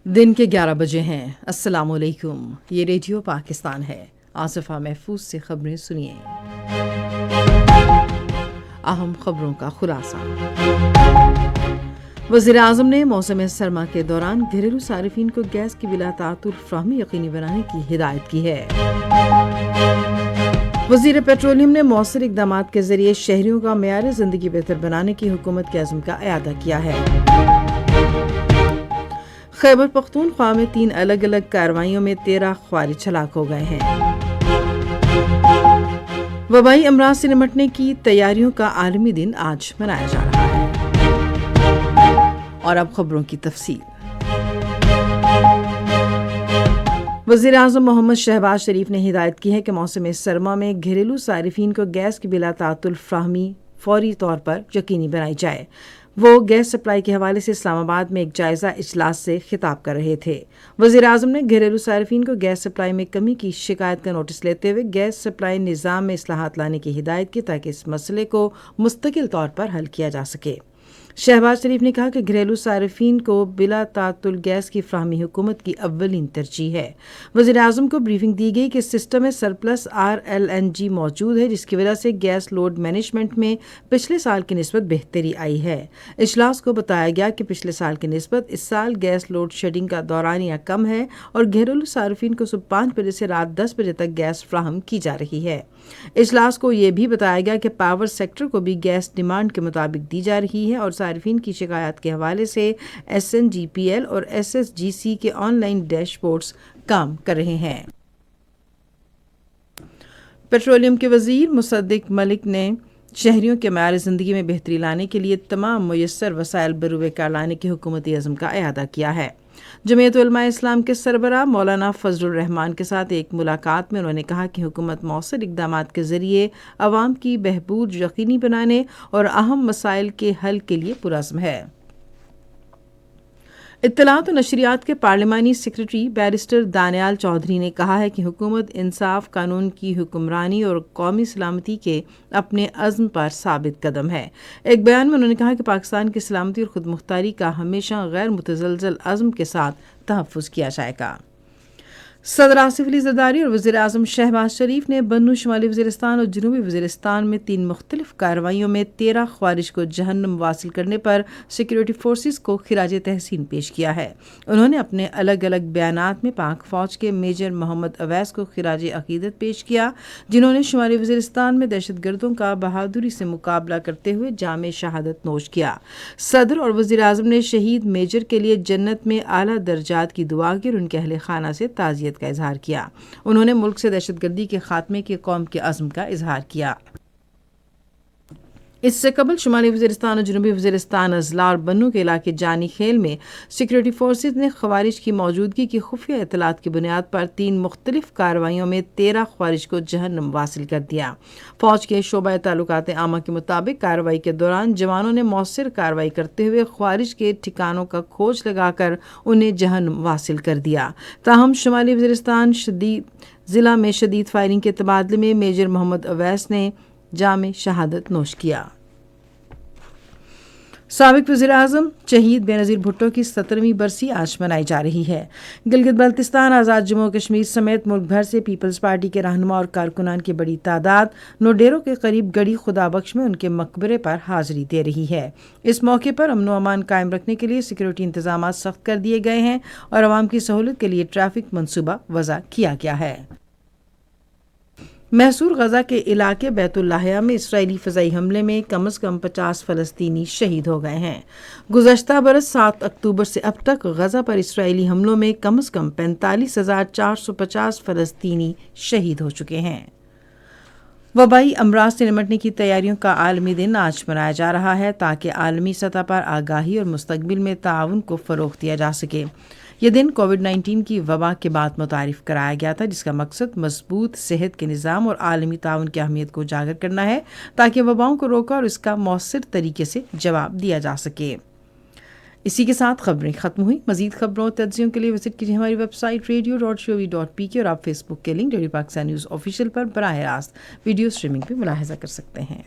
دن کے 11 بجے ہیں۔ السلام علیکم، یہ ریڈیو پاکستان ہے۔ آصفہ محفوظ سے خبریں سنیے۔ اہم خبروں کا خلاصہ۔ وزیر اعظم نے موسم سرما کے دوران گھریلو صارفین کو گیس کی بلا تعطل فراہمی یقینی بنانے کی ہدایت کی ہے۔ وزیر پیٹرولیم نے مؤثر اقدامات کے ذریعے شہریوں کا معیار زندگی بہتر بنانے کی حکومت کے عزم کا اعادہ کیا ہے۔ خیبر پختونخوا میں 3 الگ الگ کارروائیوں میں 13 خوارج ہلاک ہو گئے ہیں۔ وبائی امراض سے نمٹنے کی تیاریوں کا عالمی دن آج منایا جا رہا ہے۔ اور اب خبروں کی تفصیل۔ وزیر اعظم محمد شہباز شریف نے ہدایت کی ہے کہ موسم سرما میں گھریلو صارفین کو گیس کی بلا تعطل فراہمی فوری طور پر یقینی بنائی جائے۔ وہ گیس سپلائی کے حوالے سے اسلام آباد میں ایک جائزہ اجلاس سے خطاب کر رہے تھے۔ وزیر اعظم نے گھریلو صارفین کو گیس سپلائی میں کمی کی شکایت کا نوٹس لیتے ہوئے گیس سپلائی نظام میں اصلاحات لانے کی ہدایت کی تاکہ اس مسئلے کو مستقل طور پر حل کیا جا سکے۔ شہباز شریف نے کہا کہ گھریلو صارفین کو بلا تعطل گیس کی فراہمی حکومت کی اولین ترجیح ہے۔ وزیر اعظم کو بریفنگ دی گئی کہ سسٹم میں سرپلس RLNG موجود ہے، جس کی وجہ سے گیس لوڈ مینجمنٹ میں پچھلے سال کی نسبت بہتری آئی ہے۔ اجلاس کو بتایا گیا کہ پچھلے سال کی نسبت اس سال گیس لوڈ شیڈنگ کا دورانیہ کم ہے اور گھریلو صارفین کو صبح 5 بجے سے رات 10 بجے تک گیس فراہم کی جا رہی ہے۔ اجلاس کو یہ بھی بتایا گیا کہ پاور سیکٹر کو بھی گیس ڈیمانڈ کے مطابق دی جا رہی ہے اور صارفین کی شکایات کے حوالے سے SNGPL اور SSGC کے آن لائن ڈیش بورڈز کام کر رہے ہیں۔ پیٹرولیم کے وزیر مصدق ملک نے شہریوں کے معیار زندگی میں بہتری لانے کے لیے تمام میسر وسائل بروئے کار لانے کے حکومتی عزم کا اعادہ کیا ہے۔ جمعیت علماء اسلام کے سربراہ مولانا فضل الرحمان کے ساتھ ایک ملاقات میں انہوں نے کہا کہ حکومت مؤثر اقدامات کے ذریعے عوام کی بہبود یقینی بنانے اور اہم مسائل کے حل کے لیے پرعزم ہے۔ اطلاعات و نشریات کے پارلیمانی سیکریٹری بیرسٹر دانیال چودھری نے کہا ہے کہ حکومت انصاف، قانون کی حکمرانی اور قومی سلامتی کے اپنے عزم پر ثابت قدم ہے۔ ایک بیان میں انہوں نے کہا کہ پاکستان کی سلامتی اور خود مختاری کا ہمیشہ غیر متزلزل عزم کے ساتھ تحفظ کیا جائے گا۔ صدر آصف علی زرداری اور وزیر اعظم شہباز شریف نے بنو شمالی وزیرستان اور جنوبی وزیرستان میں 3 مختلف کارروائیوں میں 13 خوارج کو جہنم واصل کرنے پر سیکورٹی فورسز کو خراج تحسین پیش کیا ہے۔ انہوں نے اپنے الگ الگ بیانات میں پاک فوج کے میجر محمد اویس کو خراج عقیدت پیش کیا، جنہوں نے شمالی وزیرستان میں دہشت گردوں کا بہادری سے مقابلہ کرتے ہوئے جام شہادت نوش کیا۔ صدر اور وزیر اعظم نے شہید میجر کے لیے جنت میں اعلیٰ درجات کی دعا کی اور ان کے اہل خانہ سے تعزیت کا اظہار کیا۔ انہوں نے ملک سے دہشت گردی کے خاتمے کی قوم کے عزم کا اظہار کیا۔ اس سے قبل شمالی وزیرستان اور جنوبی وزیرستان اضلاع اور بنو کے علاقے جانی خیل میں سیکورٹی فورسز نے خوارج کی موجودگی کی خفیہ اطلاعات کی بنیاد پر 3 مختلف کارروائیوں میں 13 خوارج کو جہنم واصل کر دیا۔ فوج کے شعبہ تعلقات عامہ کے مطابق کارروائی کے دوران جوانوں نے مؤثر کارروائی کرتے ہوئے خوارج کے ٹھکانوں کا کھوج لگا کر انہیں جہنم واصل کر دیا۔ تاہم شمالی وزیرستان ضلع میں شدید فائرنگ کے تبادلے میں میجر محمد اویس نے جام شہادت نوش کیا۔ سابق وزیر اعظم شہید بینظیر بھٹو کی 17ویں برسی آج منائی جا رہی ہے۔ گلگت بلتستان، آزاد جموں و کشمیر سمیت ملک بھر سے پیپلز پارٹی کے رہنما اور کارکنان کی بڑی تعداد نوڈیرو کے قریب گڑی خدا بخش میں ان کے مقبرے پر حاضری دے رہی ہے۔ اس موقع پر امن و امان قائم رکھنے کے لیے سیکورٹی انتظامات سخت کر دیے گئے ہیں اور عوام کی سہولت کے لیے ٹریفک منصوبہ وضع کیا گیا ہے۔ محصور غزہ کے علاقے بیت اللحیہ میں اسرائیلی فضائی حملے میں کم از کم 50 فلسطینی شہید ہو گئے ہیں۔ گزشتہ برس 7 اکتوبر سے اب تک غزہ پر اسرائیلی حملوں میں کم از کم 45,450 فلسطینی شہید ہو چکے ہیں۔ وبائی امراض سے نمٹنے کی تیاریوں کا عالمی دن آج منایا جا رہا ہے تاکہ عالمی سطح پر آگاہی اور مستقبل میں تعاون کو فروغ دیا جا سکے۔ یہ دن کووڈ-19 کی وبا کے بعد متعارف کرایا گیا تھا، جس کا مقصد مضبوط صحت کے نظام اور عالمی تعاون کی اہمیت کو اجاگر کرنا ہے تاکہ وباؤں کو روکا اور اس کا مؤثر طریقے سے جواب دیا جا سکے۔ اسی کے ساتھ خبریں ختم ہوئی۔ مزید خبروں اور تجزیوں کے لیے وزٹ کیجیے ہماری ویب سائٹ radio.gov.pk اور آپ فیس بک کے link radio Pakistan news official پر براہ راست ویڈیو اسٹریمنگ پہ ملاحظہ کر سکتے ہیں۔